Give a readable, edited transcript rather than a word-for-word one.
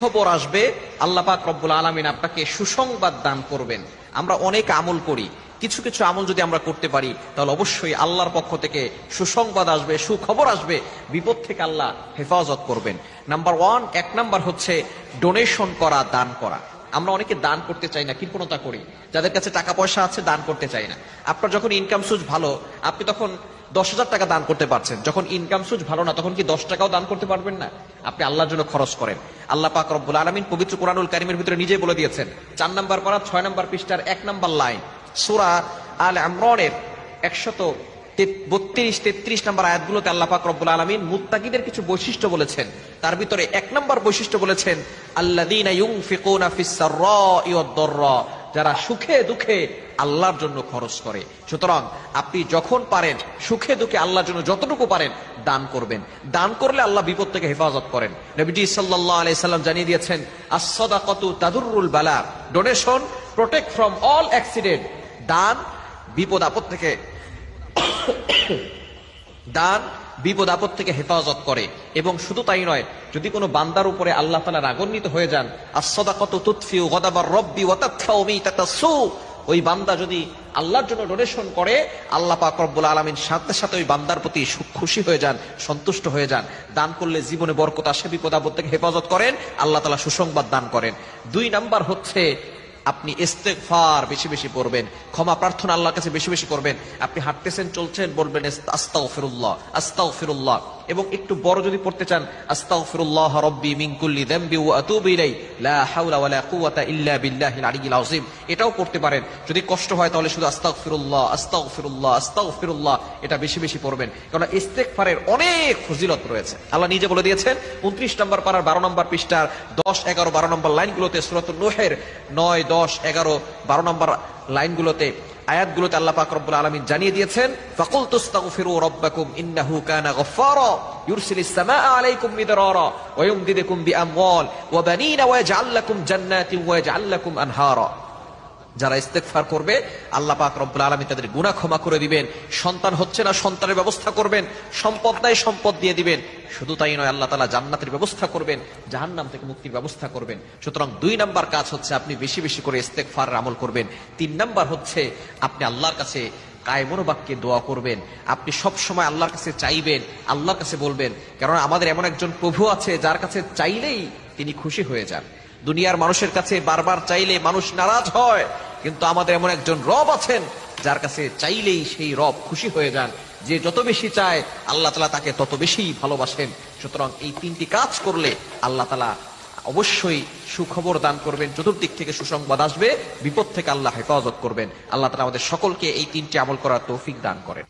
খবর আসবে, আল্লাহ পাক রব্বুল আলামিন আপনাকে সুসংবাদ দান করবেন। আমরা অনেক আমল করি, কিছু কিছু আমল যদি আমরা করতে পারি তাহলে অবশ্যই আল্লাহর পক্ষ থেকে সুসংবাদ আসবে, সুখবর আসবে, বিপদ থেকে আল্লাহ হেফাজত করবেন। নাম্বার ওয়ান, এক নাম্বার হচ্ছে ডোনেশন করা, দান করা। আমরা অনেকে দান করতে চাই না, কৃপণতা করি। যাদের কাছে টাকা পয়সা আছে দান করতে চাই না। আপনার যখন ইনকাম সোর্স ভালো, আপনি তখন 10,000 টাকা দান করতে পারছেন। যখন ইনকাম সোর্স ভালো না, তখন কি 10 টাকাও দান করতে পারবেন না? আপনি আল্লাহর জন্য খরচ করেন। আল্লাহ পাক রব্বুল আলামিন পবিত্র কুরআনুল কারীমের ভিতরে নিজে বলে দিয়েছেন। 4 নম্বর পারা 6 নম্বর পৃষ্ঠার 1 নম্বর লাইন, সূরা আল ইমরানের 132-33 নম্বর আয়াতগুলোতে আল্লাহ পাক রব্বুল আলামিন মুত্তাকিদের কিছু বৈশিষ্ট্য বলেছেন। তার ভিতরে 1 নম্বর বৈশিষ্ট্য বলেছেন, আল্লাযীনা ইউনফিকুনা ফিস সাররাই ওয়াদ দাররা, যারা সুখে দুঃখে আল্লাহর জন্য খরচ করে। সুতরাং আপনি যখন পারেন সুখে দুঃখে আল্লাহর জন্য যতটুকু পারেন দান করবেন। দান করলে আল্লাহ বিপদ থেকে হেফাজত করেন। নবীজি সাল্লাল্লাহু আলাইহি সাল্লাম জানিয়ে দিয়েছেন, আস-সাদাকাতু তাদুররুল বালা, donation protect from all accident. দান বিপদ আপদ থেকে দান বিপদ আপদ থেকে হেফাজত করে। এবং শুধু তাই নয়, যদি কোনো বান্দার উপরে আল্লাহ তাআলা রাগান্বিত হয়ে যান, আস-সাদাকাতু তুতফিউ গাদাবার রব্বি ওয়া তাদফাউ মিতাতাস সু, ওই বান্দা যদি আল্লাহর জন্য ডোনেশন করে, আল্লাহ পাক রব্বুল আলামিন সাথে সাথে ওই বান্দার প্রতি খুশি হয়ে যান, সন্তুষ্ট হয়ে যান। দান করলে জীবনে বরকত আসে, বিপদ আপদ থেকে হেফাজত করেন, আল্লাহ তাআলা সুসংবাদ দান করেন। 2 নাম্বার হচ্ছে আপনি ইস্তেগফার বেশি বেশি পড়বেন, ক্ষমা প্রার্থনা আল্লাহর কাছে বেশি বেশি করবেন। আপনি হাঁটতেছেন চলছেন, বলবেন আস্তাগফিরুল্লাহ আস্তাগফিরুল্লাহ। এবং একটু বড় যদি পড়তে চান, আস্তাগফিরুল্লাহ রাব্বি মিন কুল্লি যামবি ওয়া আতুবু ইলাইহি লা হাওলা ওয়ালা কুওয়াতা ইল্লা বিল্লাহিল আলিয়্যিল আযীম, এটাও পড়তে পারেন। যদি কষ্ট হয় তাহলে শুধু আস্তাগফিরুল্লাহ আস্তাগফিরুল্লাহ আস্তাগফিরুল্লাহ এটা বেশি বেশি পড়বেন, কারণ ইস্তেগফারের অনেক ফজিলত রয়েছে। আল্লাহ নিজে বলে দিয়েছেন 29 নম্বর পারার 12 নম্বর পৃষ্ঠার 10, 11, 12 নম্বর লাইনগুলোতে, সূরাতুন নূহের 9, 10, 11, 12 নম্বর লাইনগুলোতে, আয়াতগুলোতে আল্লাহ পাক রব্বুল আলামিন জানিয়ে দিয়েছেন, ফাকুল তুস্তাগফিরু রাব্বাকুম ইন্নাহু কানা গফফারা ইউরসিলিস সামাআ আলাইকুম মিদরারা ওয়া ইউমদিদুকুম বিআমওয়াল ওয়া বানিনা ওয়া ইয়াজআল লাকুম জান্নাতিন ওয়া ইয়াজআল লাকুম আনহারা। যারা ইস্তেগফার করবে আল্লাহ পাক রব্বুল আলামিন তাদের গুনাহ ক্ষমা করে দিবেন। সন্তান হচ্ছে না, সন্তানের ব্যবস্থা করবেন। সম্পদ নাই, সম্পদ দিয়ে দিবেন। শুধু তাই নয়, আল্লাহ তাআলা জান্নাতের ব্যবস্থা করবেন, জাহান্নাম থেকে মুক্তির ব্যবস্থা করবেন। সুতরাং 2 নাম্বার কাজ হচ্ছে আপনি বেশি বেশি করে ইস্তেগফারের আমল করবেন। 3 নাম্বার হচ্ছে আপনি আল্লাহর কাছে কায়মন বাক্যে দোয়া করবেন। আপনি সব সময় আল্লাহর কাছে চাইবেন, আল্লাহর কাছে বলবেন। কারণ আমাদের এমন একজন প্রভু আছে যার কাছে চাইলেই তিনি খুশি হয়ে যান। দুনিয়ার মানুষের কাছে বারবার চাইলে মানুষ নারাজ হয়, কিন্তু আমাদের এমন একজন রব আছেন যার কাছে চাইলেই সেই রব খুশি হয়ে যান। যে যত বেশি চায় আল্লাহ তাআলা তাকে তত বেশি ভালোবাসেন। সুতরাং এই 3টি কাজ করলে আল্লাহ তাআলা অবশ্যই সুখবর দান করবেন, চতুর্দিক থেকে সুসংবাদ আসবে, বিপদ থেকে আল্লাহ হেফাজত করবেন। আল্লাহ তাআলা আমাদের সকলকে এই 3টি আমল করার তৌফিক দান করেন।